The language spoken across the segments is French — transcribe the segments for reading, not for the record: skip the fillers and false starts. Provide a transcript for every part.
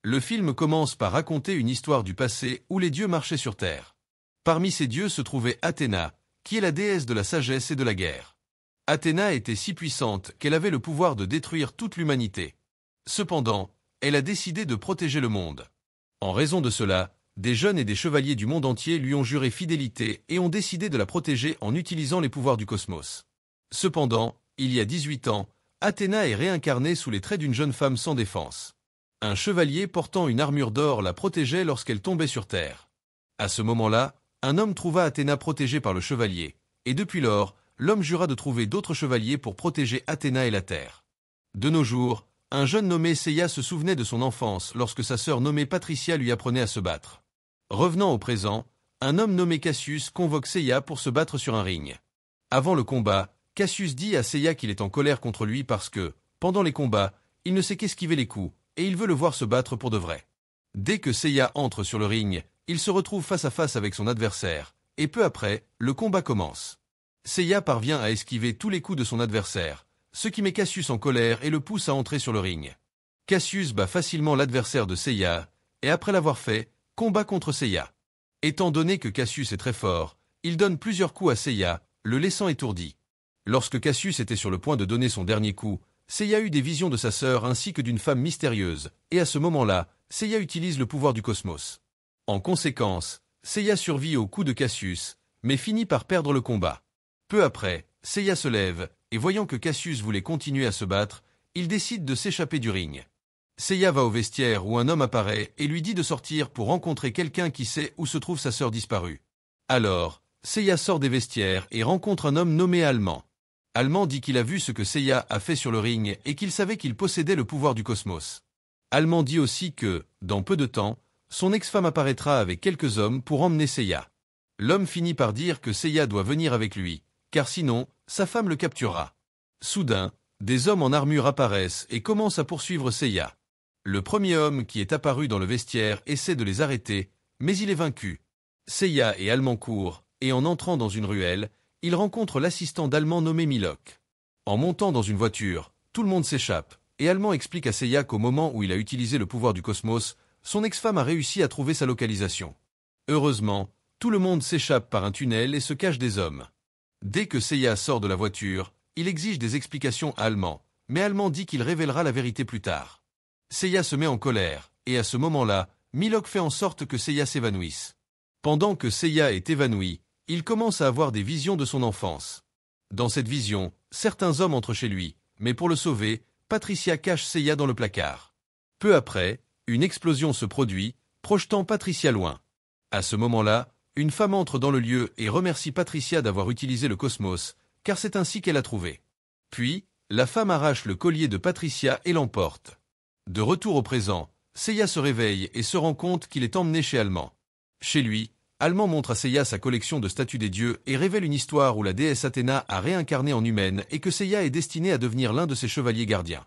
Le film commence par raconter une histoire du passé où les dieux marchaient sur Terre. Parmi ces dieux se trouvait Athéna, qui est la déesse de la sagesse et de la guerre. Athéna était si puissante qu'elle avait le pouvoir de détruire toute l'humanité. Cependant, elle a décidé de protéger le monde. En raison de cela, des jeunes et des chevaliers du monde entier lui ont juré fidélité et ont décidé de la protéger en utilisant les pouvoirs du cosmos. Cependant, il y a 18 ans, Athéna est réincarnée sous les traits d'une jeune femme sans défense. Un chevalier portant une armure d'or la protégeait lorsqu'elle tombait sur terre. À ce moment-là, un homme trouva Athéna protégée par le chevalier, et depuis lors, l'homme jura de trouver d'autres chevaliers pour protéger Athéna et la terre. De nos jours, un jeune nommé Seiya se souvenait de son enfance lorsque sa sœur nommée Patricia lui apprenait à se battre. Revenant au présent, un homme nommé Cassius convoque Seiya pour se battre sur un ring. Avant le combat, Cassius dit à Seiya qu'il est en colère contre lui parce que, pendant les combats, il ne sait qu'esquiver les coups, et il veut le voir se battre pour de vrai. Dès que Seiya entre sur le ring, il se retrouve face à face avec son adversaire, et peu après, le combat commence. Seiya parvient à esquiver tous les coups de son adversaire, ce qui met Cassius en colère et le pousse à entrer sur le ring. Cassius bat facilement l'adversaire de Seiya, et après l'avoir fait, combat contre Seiya. Étant donné que Cassius est très fort, il donne plusieurs coups à Seiya, le laissant étourdi. Lorsque Cassius était sur le point de donner son dernier coup, Seiya eut des visions de sa sœur ainsi que d'une femme mystérieuse, et à ce moment-là, Seiya utilise le pouvoir du cosmos. En conséquence, Seiya survit au coup de Cassius, mais finit par perdre le combat. Peu après, Seiya se lève, et voyant que Cassius voulait continuer à se battre, il décide de s'échapper du ring. Seiya va au vestiaire où un homme apparaît et lui dit de sortir pour rencontrer quelqu'un qui sait où se trouve sa sœur disparue. Alors, Seiya sort des vestiaires et rencontre un homme nommé Allemand. Allemand dit qu'il a vu ce que Seiya a fait sur le ring et qu'il savait qu'il possédait le pouvoir du cosmos. Allemand dit aussi que, dans peu de temps, son ex-femme apparaîtra avec quelques hommes pour emmener Seiya. L'homme finit par dire que Seiya doit venir avec lui, car sinon, sa femme le capturera. Soudain, des hommes en armure apparaissent et commencent à poursuivre Seiya. Le premier homme qui est apparu dans le vestiaire essaie de les arrêter, mais il est vaincu. Seiya et Allemand courent, et en entrant dans une ruelle, il rencontre l'assistant d'Allemand nommé Milok. En montant dans une voiture, tout le monde s'échappe, et Allemand explique à Seiya qu'au moment où il a utilisé le pouvoir du cosmos, son ex-femme a réussi à trouver sa localisation. Heureusement, tout le monde s'échappe par un tunnel et se cache des hommes. Dès que Seiya sort de la voiture, il exige des explications à Allemand, mais Allemand dit qu'il révélera la vérité plus tard. Seiya se met en colère, et à ce moment-là, Milok fait en sorte que Seiya s'évanouisse. Pendant que Seiya est évanoui, il commence à avoir des visions de son enfance. Dans cette vision, certains hommes entrent chez lui, mais pour le sauver, Patricia cache Seiya dans le placard. Peu après, une explosion se produit, projetant Patricia loin. À ce moment-là, une femme entre dans le lieu et remercie Patricia d'avoir utilisé le cosmos, car c'est ainsi qu'elle a trouvé. Puis, la femme arrache le collier de Patricia et l'emporte. De retour au présent, Seiya se réveille et se rend compte qu'il est emmené chez Allemand. Chez lui, Allemand montre à Seiya sa collection de statues des dieux et révèle une histoire où la déesse Athéna a réincarné en humaine et que Seiya est destiné à devenir l'un de ses chevaliers gardiens.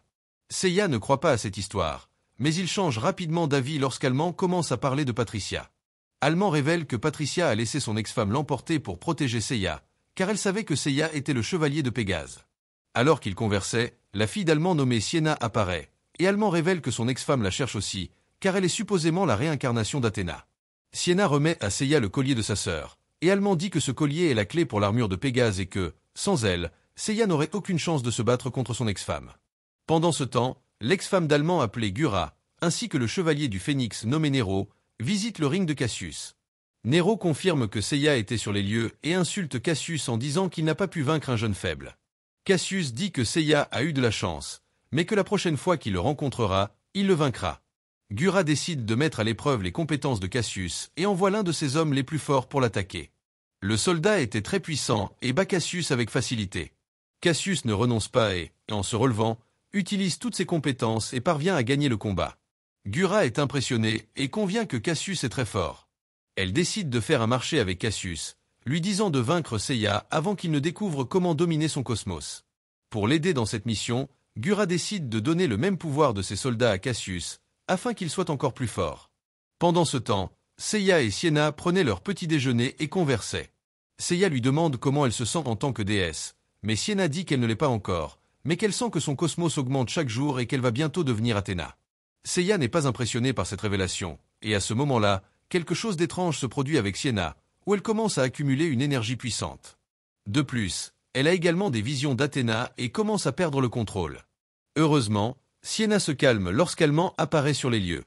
Seiya ne croit pas à cette histoire, mais il change rapidement d'avis lorsqu'Allemand commence à parler de Patricia. Allemand révèle que Patricia a laissé son ex-femme l'emporter pour protéger Seiya, car elle savait que Seiya était le chevalier de Pégase. Alors qu'ils conversaient, la fille d'Allemand nommée Sienna apparaît, et Allemand révèle que son ex-femme la cherche aussi, car elle est supposément la réincarnation d'Athéna. Sienna remet à Seiya le collier de sa sœur, et Allemand dit que ce collier est la clé pour l'armure de Pégase et que, sans elle, Seiya n'aurait aucune chance de se battre contre son ex-femme. Pendant ce temps, l'ex-femme d'Allemand appelée Gura, ainsi que le chevalier du Phénix nommé Nero, visitent le ring de Cassius. Nero confirme que Seiya était sur les lieux et insulte Cassius en disant qu'il n'a pas pu vaincre un jeune faible. Cassius dit que Seiya a eu de la chance, mais que la prochaine fois qu'il le rencontrera, il le vaincra. Gura décide de mettre à l'épreuve les compétences de Cassius et envoie l'un de ses hommes les plus forts pour l'attaquer. Le soldat était très puissant et bat Cassius avec facilité. Cassius ne renonce pas et, en se relevant, utilise toutes ses compétences et parvient à gagner le combat. Gura est impressionnée et convient que Cassius est très fort. Elle décide de faire un marché avec Cassius, lui disant de vaincre Seiya avant qu'il ne découvre comment dominer son cosmos. Pour l'aider dans cette mission, Gura décide de donner le même pouvoir de ses soldats à Cassius, afin qu'il soit encore plus fort. Pendant ce temps, Seiya et Sienna prenaient leur petit déjeuner et conversaient. Seiya lui demande comment elle se sent en tant que déesse, mais Sienna dit qu'elle ne l'est pas encore, mais qu'elle sent que son cosmos augmente chaque jour et qu'elle va bientôt devenir Athéna. Seiya n'est pas impressionné par cette révélation, et à ce moment-là, quelque chose d'étrange se produit avec Sienna, où elle commence à accumuler une énergie puissante. De plus, elle a également des visions d'Athéna et commence à perdre le contrôle. Heureusement, Sienna se calme lorsqu'Allemand apparaît sur les lieux.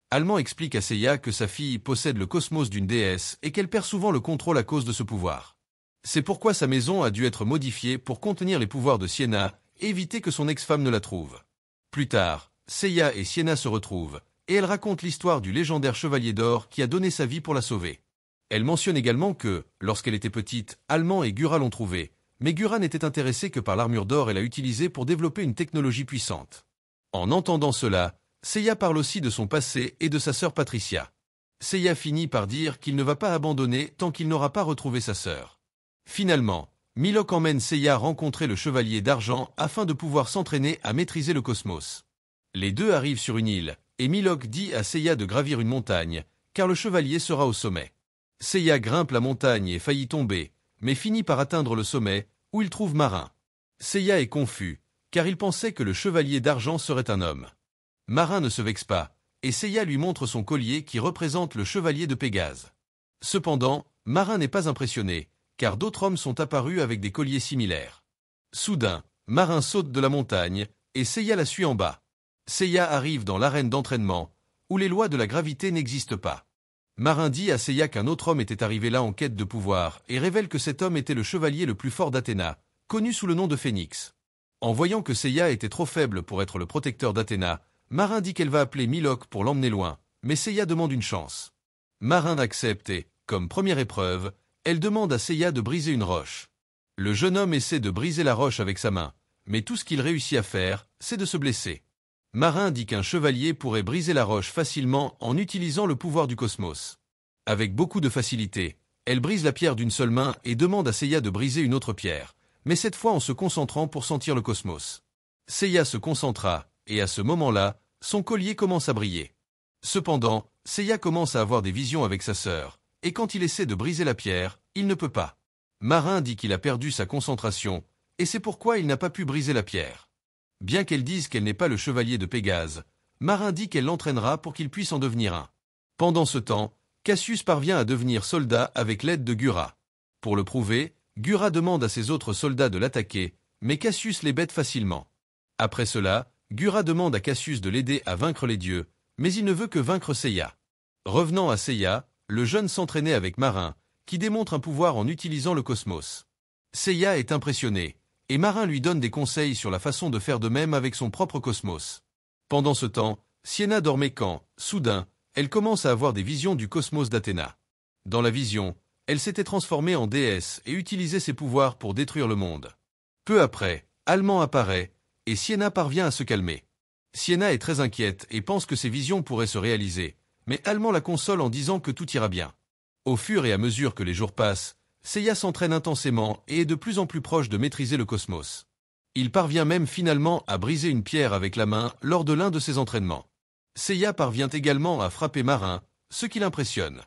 Allemand explique à Seiya que sa fille possède le cosmos d'une déesse et qu'elle perd souvent le contrôle à cause de ce pouvoir. C'est pourquoi sa maison a dû être modifiée pour contenir les pouvoirs de Sienna et éviter que son ex-femme ne la trouve. Plus tard, Seiya et Sienna se retrouvent, et elle raconte l'histoire du légendaire chevalier d'or qui a donné sa vie pour la sauver. Elle mentionne également que, lorsqu'elle était petite, Allemand et Gura l'ont trouvée, mais Gura n'était intéressée que par l'armure d'or et l'a utilisée pour développer une technologie puissante. En entendant cela, Seiya parle aussi de son passé et de sa sœur Patricia. Seiya finit par dire qu'il ne va pas abandonner tant qu'il n'aura pas retrouvé sa sœur. Finalement, Milok emmène Seiya rencontrer le chevalier d'argent afin de pouvoir s'entraîner à maîtriser le cosmos. Les deux arrivent sur une île, et Milok dit à Seiya de gravir une montagne, car le chevalier sera au sommet. Seiya grimpe la montagne et faillit tomber, mais finit par atteindre le sommet, où il trouve Marin. Seiya est confus, car il pensait que le chevalier d'argent serait un homme. Marin ne se vexe pas, et Seiya lui montre son collier qui représente le chevalier de Pégase. Cependant, Marin n'est pas impressionné, car d'autres hommes sont apparus avec des colliers similaires. Soudain, Marin saute de la montagne, et Seiya la suit en bas. Seiya arrive dans l'arène d'entraînement, où les lois de la gravité n'existent pas. Marin dit à Seiya qu'un autre homme était arrivé là en quête de pouvoir, et révèle que cet homme était le chevalier le plus fort d'Athéna, connu sous le nom de Phénix. En voyant que Seiya était trop faible pour être le protecteur d'Athéna, Marin dit qu'elle va appeler Milok pour l'emmener loin, mais Seiya demande une chance. Marin accepte et, comme première épreuve, elle demande à Seiya de briser une roche. Le jeune homme essaie de briser la roche avec sa main, mais tout ce qu'il réussit à faire, c'est de se blesser. Marin dit qu'un chevalier pourrait briser la roche facilement en utilisant le pouvoir du cosmos. Avec beaucoup de facilité, elle brise la pierre d'une seule main et demande à Seiya de briser une autre pierre, mais cette fois en se concentrant pour sentir le cosmos. Seiya se concentra, et à ce moment-là, son collier commence à briller. Cependant, Seiya commence à avoir des visions avec sa sœur, et quand il essaie de briser la pierre, il ne peut pas. Marin dit qu'il a perdu sa concentration, et c'est pourquoi il n'a pas pu briser la pierre. Bien qu'elle dise qu'elle n'est pas le chevalier de Pégase, Marin dit qu'elle l'entraînera pour qu'il puisse en devenir un. Pendant ce temps, Cassius parvient à devenir soldat avec l'aide de Gura. Pour le prouver, Gura demande à ses autres soldats de l'attaquer, mais Cassius les bête facilement. Après cela, Gura demande à Cassius de l'aider à vaincre les dieux, mais il ne veut que vaincre Seiya. Revenant à Seiya, le jeune s'entraînait avec Marin, qui démontre un pouvoir en utilisant le cosmos. Seiya est impressionné, et Marin lui donne des conseils sur la façon de faire de même avec son propre cosmos. Pendant ce temps, Sienna dormait quand, soudain, elle commence à avoir des visions du cosmos d'Athéna. Dans la vision, elle s'était transformée en déesse et utilisait ses pouvoirs pour détruire le monde. Peu après, Allemand apparaît, et Sienna parvient à se calmer. Sienna est très inquiète et pense que ses visions pourraient se réaliser, mais Allemand la console en disant que tout ira bien. Au fur et à mesure que les jours passent, Seiya s'entraîne intensément et est de plus en plus proche de maîtriser le cosmos. Il parvient même finalement à briser une pierre avec la main lors de l'un de ses entraînements. Seiya parvient également à frapper Marin, ce qui l'impressionne.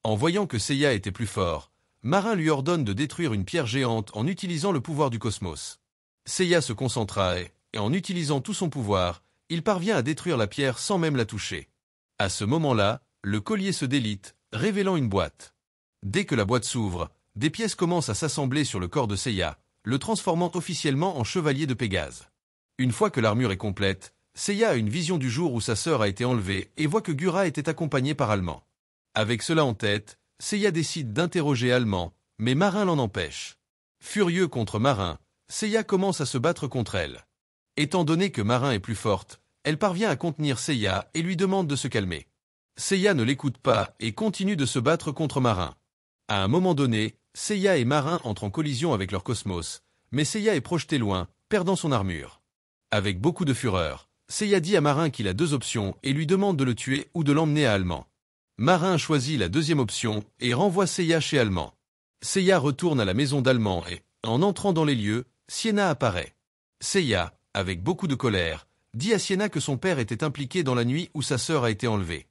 En voyant que Seiya était plus fort, Marin lui ordonne de détruire une pierre géante en utilisant le pouvoir du cosmos. Seiya se concentra et, en utilisant tout son pouvoir, il parvient à détruire la pierre sans même la toucher. À ce moment-là, le collier se délite, révélant une boîte. Dès que la boîte s'ouvre, des pièces commencent à s'assembler sur le corps de Seiya, le transformant officiellement en chevalier de Pégase. Une fois que l'armure est complète, Seiya a une vision du jour où sa sœur a été enlevée et voit que Gura était accompagné par Allemand. Avec cela en tête, Seiya décide d'interroger Allemand, mais Marin l'en empêche. Furieux contre Marin, Seiya commence à se battre contre elle. Étant donné que Marin est plus forte, elle parvient à contenir Seiya et lui demande de se calmer. Seiya ne l'écoute pas et continue de se battre contre Marin. À un moment donné, Seiya et Marin entrent en collision avec leur cosmos, mais Seiya est projeté loin, perdant son armure. Avec beaucoup de fureur, Seiya dit à Marin qu'il a deux options et lui demande de le tuer ou de l'emmener à Allemand. Marin choisit la deuxième option et renvoie Seiya chez Allemand. Seiya retourne à la maison d'Allemand et, en entrant dans les lieux, Sienna apparaît. Seiya, avec beaucoup de colère, dit à Sienna que son père était impliqué dans la nuit où sa sœur a été enlevée.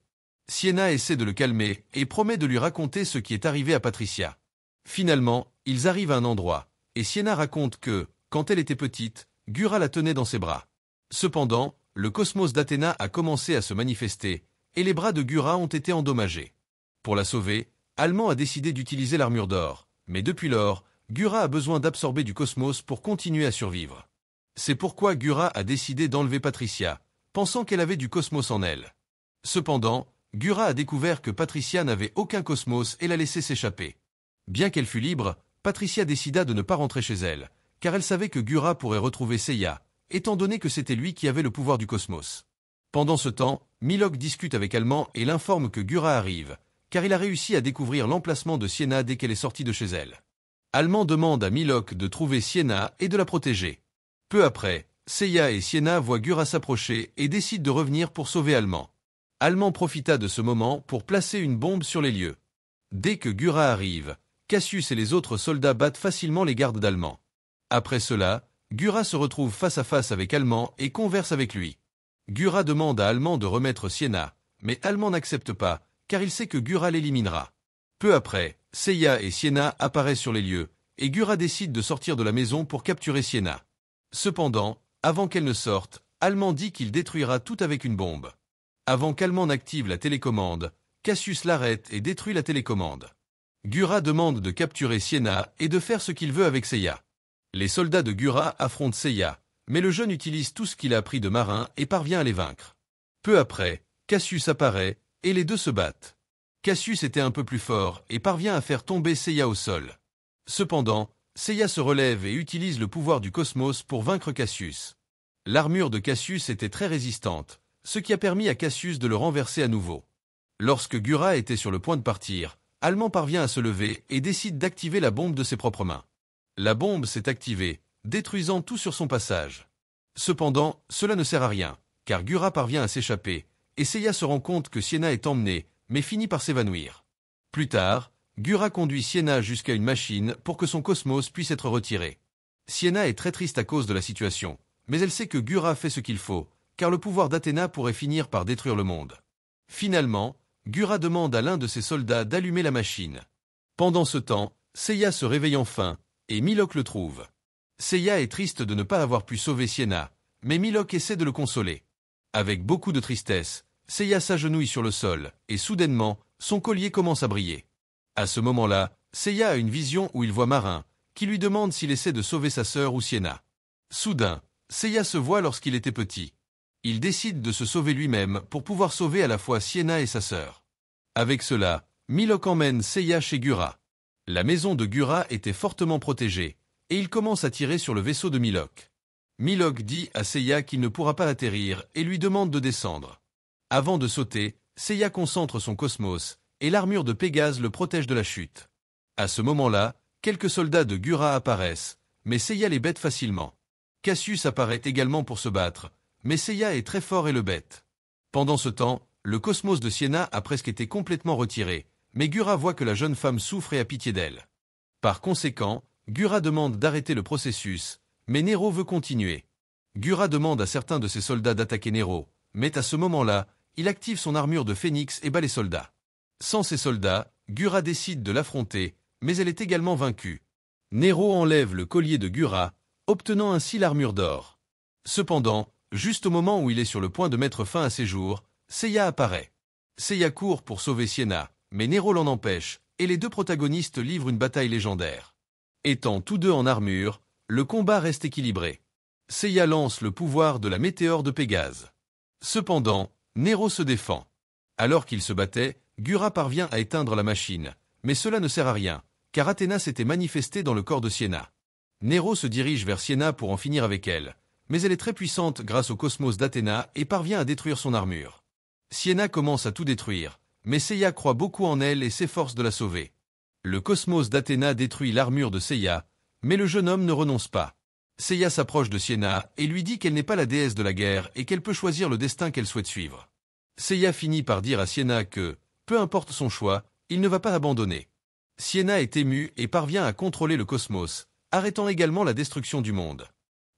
Sienna essaie de le calmer et promet de lui raconter ce qui est arrivé à Patricia. Finalement, ils arrivent à un endroit, et Sienna raconte que, quand elle était petite, Gura la tenait dans ses bras. Cependant, le cosmos d'Athéna a commencé à se manifester, et les bras de Gura ont été endommagés. Pour la sauver, Allemand a décidé d'utiliser l'armure d'or, mais depuis lors, Gura a besoin d'absorber du cosmos pour continuer à survivre. C'est pourquoi Gura a décidé d'enlever Patricia, pensant qu'elle avait du cosmos en elle. Cependant, Gura a découvert que Patricia n'avait aucun cosmos et l'a laissé s'échapper. Bien qu'elle fût libre, Patricia décida de ne pas rentrer chez elle, car elle savait que Gura pourrait retrouver Seiya, étant donné que c'était lui qui avait le pouvoir du cosmos. Pendant ce temps, Milok discute avec Allemand et l'informe que Gura arrive, car il a réussi à découvrir l'emplacement de Sienna dès qu'elle est sortie de chez elle. Allemand demande à Milok de trouver Sienna et de la protéger. Peu après, Seiya et Sienna voient Gura s'approcher et décident de revenir pour sauver Allemand. Allemand profita de ce moment pour placer une bombe sur les lieux. Dès que Gura arrive, Cassius et les autres soldats battent facilement les gardes d'Allemand. Après cela, Gura se retrouve face à face avec Allemand et converse avec lui. Gura demande à Allemand de remettre Sienna, mais Allemand n'accepte pas, car il sait que Gura l'éliminera. Peu après, Seiya et Sienna apparaissent sur les lieux, et Gura décide de sortir de la maison pour capturer Sienna. Cependant, avant qu'elle ne sorte, Allemand dit qu'il détruira tout avec une bombe. Avant qu'Allemand n'active la télécommande, Cassius l'arrête et détruit la télécommande. Gura demande de capturer Sienna et de faire ce qu'il veut avec Seiya. Les soldats de Gura affrontent Seiya, mais le jeune utilise tout ce qu'il a appris de marin et parvient à les vaincre. Peu après, Cassius apparaît, et les deux se battent. Cassius était un peu plus fort et parvient à faire tomber Seiya au sol. Cependant, Seiya se relève et utilise le pouvoir du cosmos pour vaincre Cassius. L'armure de Cassius était très résistante, ce qui a permis à Cassius de le renverser à nouveau. Lorsque Gura était sur le point de partir, Allemand parvient à se lever et décide d'activer la bombe de ses propres mains. La bombe s'est activée, détruisant tout sur son passage. Cependant, cela ne sert à rien, car Gura parvient à s'échapper, et Seiya se rend compte que Sienna est emmenée, mais finit par s'évanouir. Plus tard, Gura conduit Sienna jusqu'à une machine pour que son cosmos puisse être retiré. Sienna est très triste à cause de la situation, mais elle sait que Gura fait ce qu'il faut, car le pouvoir d'Athéna pourrait finir par détruire le monde. Finalement, Gura demande à l'un de ses soldats d'allumer la machine. Pendant ce temps, Seiya se réveille enfin, et Milok le trouve. Seiya est triste de ne pas avoir pu sauver Sienna, mais Milok essaie de le consoler. Avec beaucoup de tristesse, Seiya s'agenouille sur le sol, et soudainement, son collier commence à briller. À ce moment-là, Seiya a une vision où il voit Marin, qui lui demande s'il essaie de sauver sa sœur ou Sienna. Soudain, Seiya se voit lorsqu'il était petit. Il décide de se sauver lui-même pour pouvoir sauver à la fois Sienna et sa sœur. Avec cela, Milok emmène Seiya chez Gura. La maison de Gura était fortement protégée, et il commence à tirer sur le vaisseau de Milok. Milok dit à Seiya qu'il ne pourra pas atterrir et lui demande de descendre. Avant de sauter, Seiya concentre son cosmos, et l'armure de Pégase le protège de la chute. À ce moment-là, quelques soldats de Gura apparaissent, mais Seiya les bête facilement. Cassius apparaît également pour se battre, mais Seiya est très fort et le bête. Pendant ce temps, le cosmos de Sienna a presque été complètement retiré, mais Gura voit que la jeune femme souffre et a pitié d'elle. Par conséquent, Gura demande d'arrêter le processus, mais Nero veut continuer. Gura demande à certains de ses soldats d'attaquer Nero, mais à ce moment-là, il active son armure de phénix et bat les soldats. Sans ses soldats, Gura décide de l'affronter, mais elle est également vaincue. Nero enlève le collier de Gura, obtenant ainsi l'armure d'or. Cependant, juste au moment où il est sur le point de mettre fin à ses jours, Seiya apparaît. Seiya court pour sauver Sienna, mais Nero l'en empêche, et les deux protagonistes livrent une bataille légendaire. Étant tous deux en armure, le combat reste équilibré. Seiya lance le pouvoir de la météore de Pégase. Cependant, Nero se défend. Alors qu'il se battait, Gura parvient à éteindre la machine, mais cela ne sert à rien, car Athéna s'était manifestée dans le corps de Sienna. Nero se dirige vers Sienna pour en finir avec elle, mais elle est très puissante grâce au cosmos d'Athéna et parvient à détruire son armure. Sienna commence à tout détruire, mais Seiya croit beaucoup en elle et s'efforce de la sauver. Le cosmos d'Athéna détruit l'armure de Seiya, mais le jeune homme ne renonce pas. Seiya s'approche de Sienna et lui dit qu'elle n'est pas la déesse de la guerre et qu'elle peut choisir le destin qu'elle souhaite suivre. Seiya finit par dire à Sienna que, peu importe son choix, il ne va pas abandonner. Sienna est émue et parvient à contrôler le cosmos, arrêtant également la destruction du monde.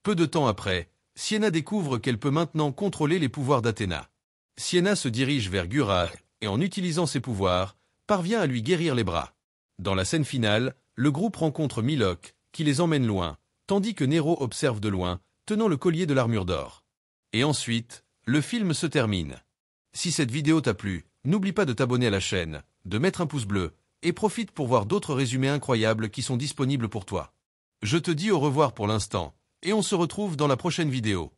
Peu de temps après, Sienna découvre qu'elle peut maintenant contrôler les pouvoirs d'Athéna. Sienna se dirige vers Gura et en utilisant ses pouvoirs, parvient à lui guérir les bras. Dans la scène finale, le groupe rencontre Milok, qui les emmène loin, tandis que Nero observe de loin, tenant le collier de l'armure d'or. Et ensuite, Le film se termine. Si cette vidéo t'a plu, n'oublie pas de t'abonner à la chaîne, de mettre un pouce bleu, et profite pour voir d'autres résumés incroyables qui sont disponibles pour toi. Je te dis au revoir pour l'instant, et on se retrouve dans la prochaine vidéo.